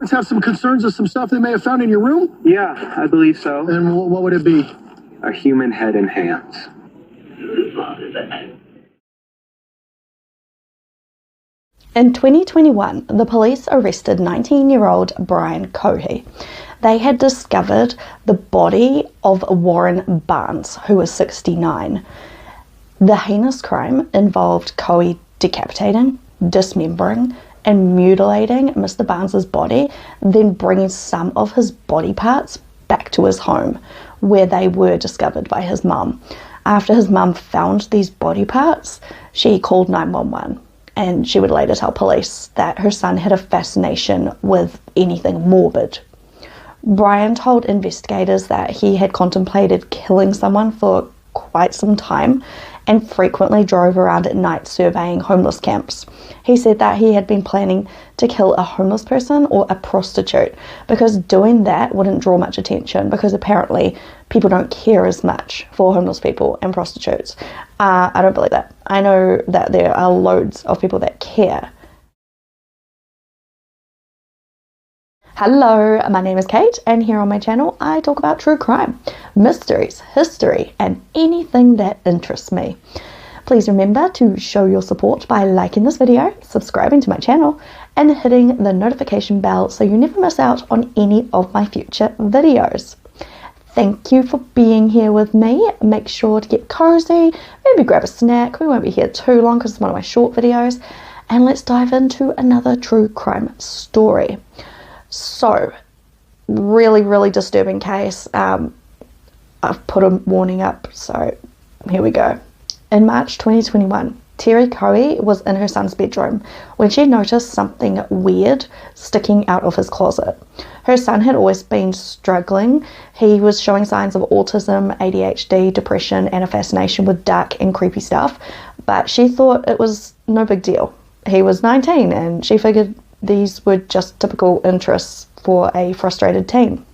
parents have some concerns of some stuff they may have found in your room? Yeah, I believe so. And what would it be? A human head and hands. In 2021, the police arrested 19-year-old Brian Cohee. They had discovered the body of Warren Barnes, who was 69. The heinous crime involved Cohee decapitating, dismembering, and mutilating Mr. Barnes's body, then bringing some of his body parts back to his home, where they were discovered by his mum. After his mum found these body parts, she called 911, and she would later tell police that her son had a fascination with anything morbid. Brian told investigators that he had contemplated killing someone for quite some time and frequently drove around at night surveying homeless camps. He said that he had been planning to kill a homeless person or a prostitute because doing that wouldn't draw much attention, because apparently people don't care as much for homeless people and prostitutes. I don't believe that. I know that there are loads of people that care. Hello, my name is Kate, and here on my channel I talk about true crime, mysteries, history, and anything that interests me. Please remember to show your support by liking this video, subscribing to my channel, and hitting the notification bell so you never miss out on any of my future videos. Thank you for being here with me. Make sure to get cozy, maybe grab a snack. We won't be here too long because it's one of my short videos. And let's dive into another true crime story. So, really disturbing case. I've put a warning up, so here we go. In March 2021, Terry Cohee was in her son's bedroom when she noticed something weird sticking out of his closet. Her son had always been struggling. He was showing signs of autism, ADHD, depression, and a fascination with dark and creepy stuff, but she thought it was no big deal. He was 19 and she figured these were just typical interests for a frustrated teen.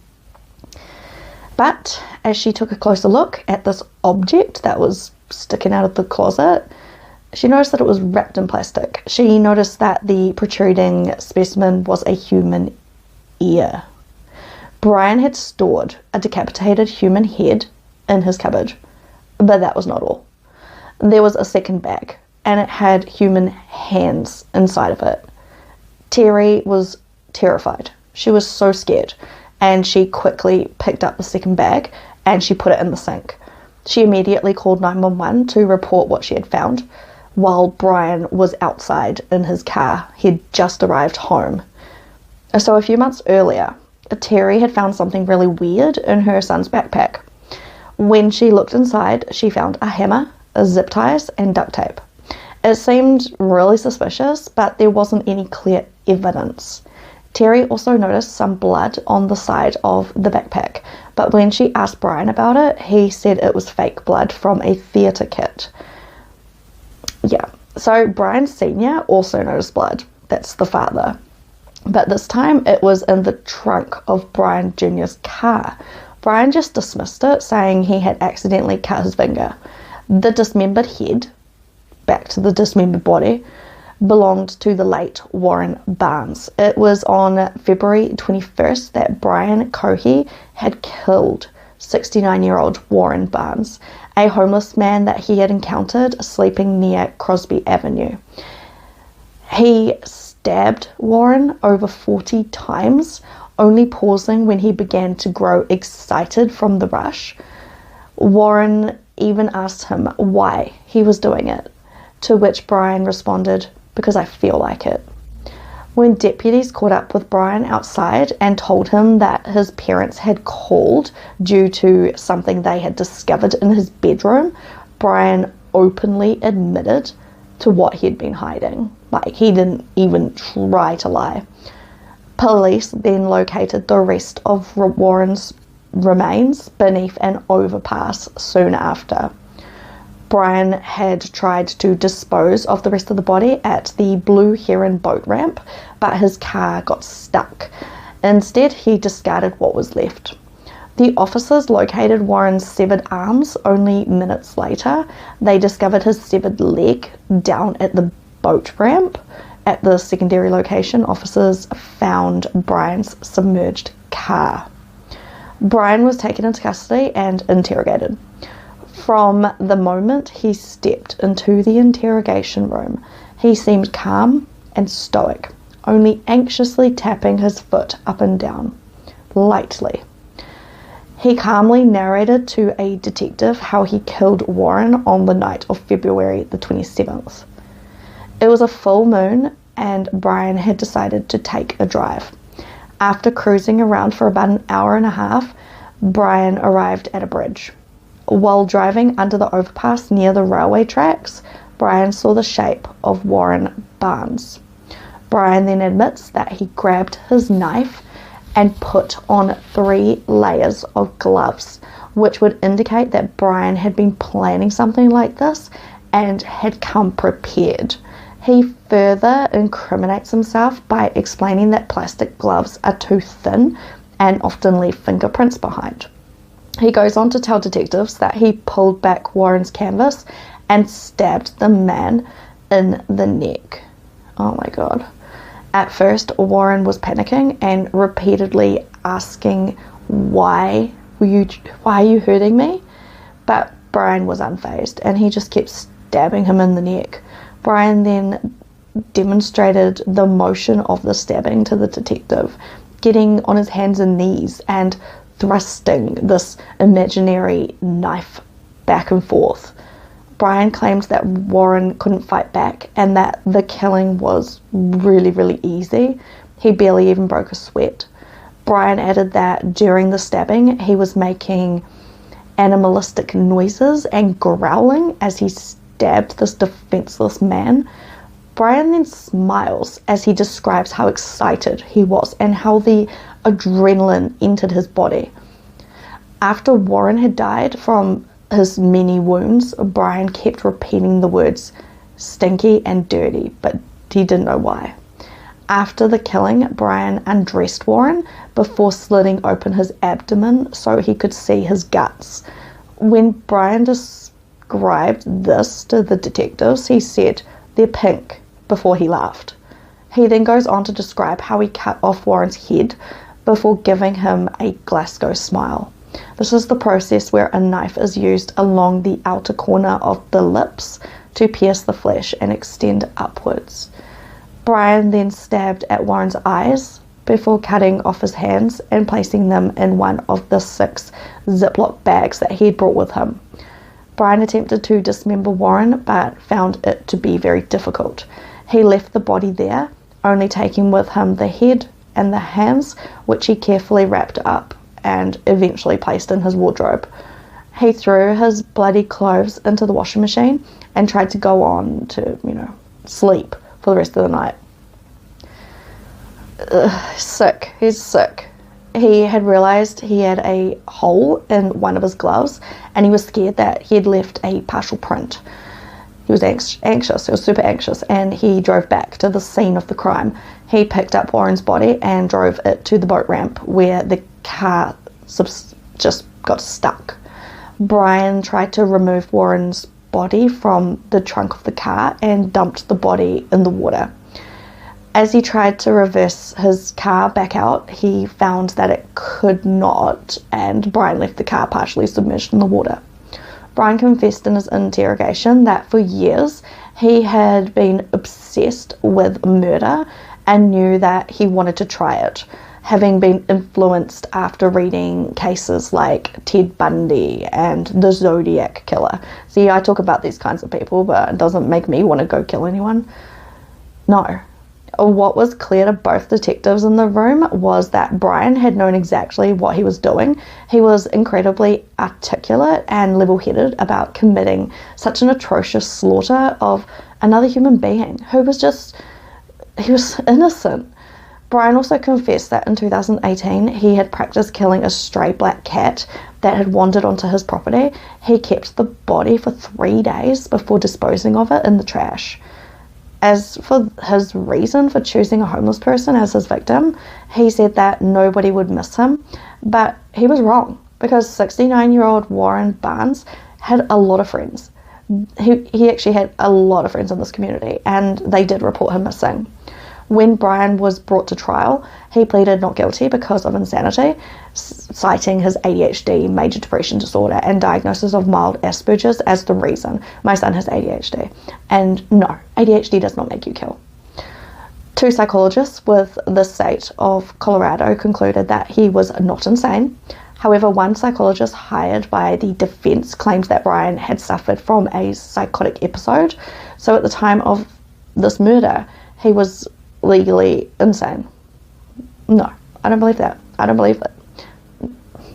But as she took a closer look at this object that was sticking out of the closet, she noticed that it was wrapped in plastic. She noticed that the protruding specimen was a human ear. Brian had stored a decapitated human head in his cupboard, but that was not all. There was a second bag, and it had human hands inside of it. Terry was terrified. She was so scared, and she quickly picked up the second bag and she put it in the sink. She immediately called 911 to report what she had found while Brian was outside in his car. He'd just arrived home. So a few months earlier, Terry had found something really weird in her son's backpack. When she looked inside, she found a hammer, zip ties, and duct tape. It seemed really suspicious, but there wasn't any clear evidence. Terry also noticed some blood on the side of the backpack, but when she asked Brian about it, he said it was fake blood from a theatre kit. Yeah, so Brian Sr. also noticed blood. That's the father. But this time it was in the trunk of Brian Jr.'s car. Brian just dismissed it, saying he had accidentally cut his finger. The dismembered head, back to the dismembered body, belonged to the late Warren Barnes. It was on February 21st that Brian Cohee had killed 69-year-old Warren Barnes, a homeless man that he had encountered sleeping near Crosby Avenue. He stabbed Warren over 40 times, only pausing when he began to grow excited from the rush. Warren even asked him why he was doing it, to which Brian responded, "Because I feel like it." When deputies caught up with Brian outside and told him that his parents had called due to something they had discovered in his bedroom, Brian openly admitted to what he'd been hiding. Like, he didn't even try to lie. Police then located the rest of Warren's remains beneath an overpass soon after. Brian had tried to dispose of the rest of the body at the Blue Heron boat ramp, but his car got stuck. Instead, he discarded what was left. The officers located Warren's severed arms only minutes later. They discovered his severed leg down at the boat ramp, At the secondary location, officers found Brian's submerged car. Brian was taken into custody and interrogated. From the moment he stepped into the interrogation room, he seemed calm and stoic, only anxiously tapping his foot up and down, lightly. He calmly narrated to a detective how he killed Warren on the night of February the 27th. It was a full moon and Brian had decided to take a drive. After cruising around for about an hour and a half, Brian arrived at a bridge. While driving under the overpass near the railway tracks, Brian saw the shape of Warren Barnes. Brian then admits that he grabbed his knife and put on 3 layers of gloves, which would indicate that Brian had been planning something like this and had come prepared. He further incriminates himself by explaining that plastic gloves are too thin and often leave fingerprints behind. He goes on to tell detectives that he pulled back Warren's canvas and stabbed the man in the neck. Oh my god. At first, Warren was panicking and repeatedly asking, why are you hurting me? But Brian was unfazed and he just kept stabbing him in the neck. Brian then demonstrated the motion of the stabbing to the detective, getting on his hands and knees and thrusting this imaginary knife back and forth. Brian claimed that Warren couldn't fight back and that the killing was really, really easy. He barely even broke a sweat. Brian added that during the stabbing, he was making animalistic noises and growling as he stabbed this defenseless man. Brian then smiles as he describes how excited he was and how the adrenaline entered his body. After Warren had died from his many wounds, Brian kept repeating the words stinky and dirty, but he didn't know why. After the killing, Brian undressed Warren before slitting open his abdomen so he could see his guts. When Brian described this to the detectives, he said, "They're pink," before he laughed. He then goes on to describe how he cut off Warren's head before giving him a Glasgow smile. This is the process where a knife is used along the outer corner of the lips to pierce the flesh and extend upwards. Brian then stabbed at Warren's eyes before cutting off his hands and placing them in one of the 6 Ziploc bags that he had brought with him. Brian attempted to dismember Warren but found it to be very difficult. He left the body there, only taking with him the head and the hands, which he carefully wrapped up and eventually placed in his wardrobe. He threw his bloody clothes into the washing machine and tried to go on to, sleep for the rest of the night. Sick. He's sick. He had realized he had a hole in one of his gloves and he was scared that he had left a partial print. He was anxious. He was super anxious, and he drove back to the scene of the crime. He picked up Warren's body and drove it to the boat ramp where the car just got stuck. Brian tried to remove Warren's body from the trunk of the car and dumped the body in the water. As he tried to reverse his car back out, he found that it could not, and Brian left the car partially submerged in the water. Brian confessed in his interrogation that for years he had been obsessed with murder and knew that he wanted to try it, having been influenced after reading cases like Ted Bundy and the Zodiac Killer. See, I talk about these kinds of people, but it doesn't make me want to go kill anyone. No. What was clear to both detectives in the room was that Brian had known exactly what he was doing. He was incredibly articulate and level-headed about committing such an atrocious slaughter of another human being who was innocent. Brian also confessed that in 2018 he had practiced killing a stray black cat that had wandered onto his property. He kept the body for 3 days before disposing of it in the trash. As for his reason for choosing a homeless person as his victim, he said that nobody would miss him, but he was wrong because 69-year-old Warren Barnes had a lot of friends. He actually had a lot of friends in this community, and they did report him missing. When Brian was brought to trial, he pleaded not guilty because of insanity, citing his ADHD, major depression disorder, and diagnosis of mild Asperger's as the reason. My son has ADHD. And no, ADHD does not make you kill. 2 psychologists with the state of Colorado concluded that he was not insane. However, one psychologist hired by the defense claimed that Brian had suffered from a psychotic episode. So at the time of this murder, he was legally insane. No, I don't believe that. I don't believe it.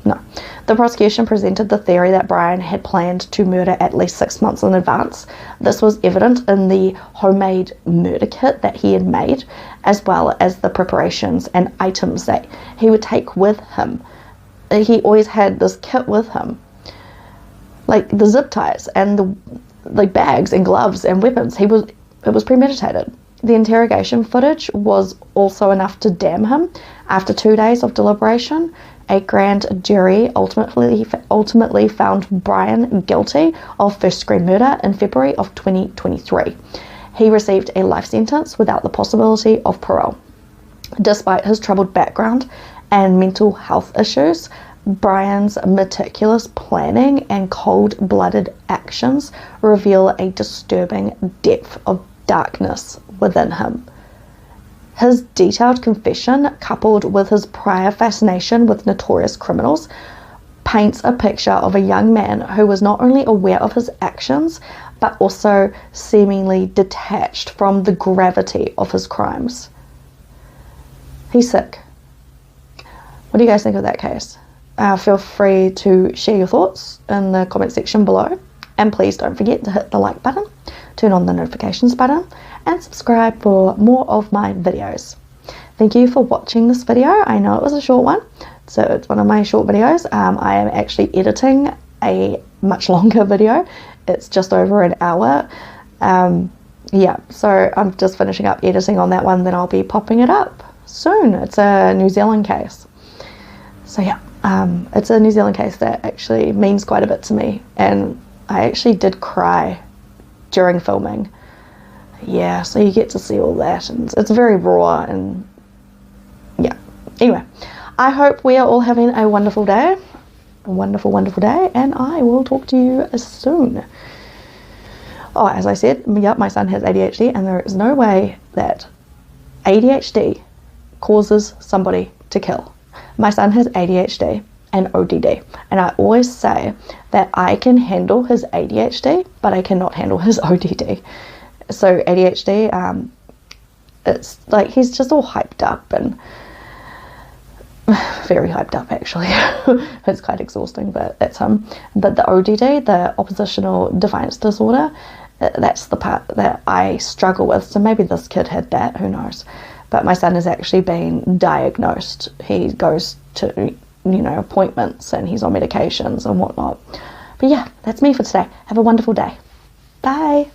No. The prosecution presented the theory that Brian had planned to murder at least 6 months in advance. This was evident in the homemade murder kit that he had made, as well as the preparations and items that he would take with him. He always had this kit with him, like the zip ties and the bags and gloves and weapons. It was premeditated. The interrogation footage was also enough to damn him. After 2 days of deliberation, a grand jury ultimately found Brian guilty of first-degree murder in February of 2023. He received a life sentence without the possibility of parole. Despite his troubled background and mental health issues, Brian's meticulous planning and cold-blooded actions reveal a disturbing depth of darkness within him. His detailed confession, coupled with his prior fascination with notorious criminals, paints a picture of a young man who was not only aware of his actions, but also seemingly detached from the gravity of his crimes. He's sick. What do you guys think of that case? Feel free to share your thoughts in the comment section below. And please don't forget to hit the like button, turn on the notifications button, and subscribe for more of my videos. Thank you for watching this video. I know it was a short one, so it's one of my short videos. I am actually editing a much longer video. It's just over an hour. Yeah, so I'm just finishing up editing on that one, then I'll be popping it up soon. It's a New Zealand case. So yeah, it's a New Zealand case that actually means quite a bit to me, and I actually did cry during filming. Yeah, so you get to see all that, and it's very raw, and yeah. Anyway, I hope we are all having a wonderful day, a wonderful, wonderful day, and I will talk to you soon. Oh, as I said, yep, my son has ADHD, and there is no way that ADHD causes somebody to kill. My son has ADHD and ODD, and I always say that I can handle his ADHD, but I cannot handle his ODD. So ADHD, it's like he's just all hyped up, and very hyped up actually. It's quite exhausting, but that's him. But the ODD, the oppositional defiance disorder, that's the part that I struggle with. So maybe this kid had that, who knows. But my son has actually been diagnosed. He goes to, appointments, and he's on medications and whatnot. But yeah, that's me for today. Have a wonderful day. Bye.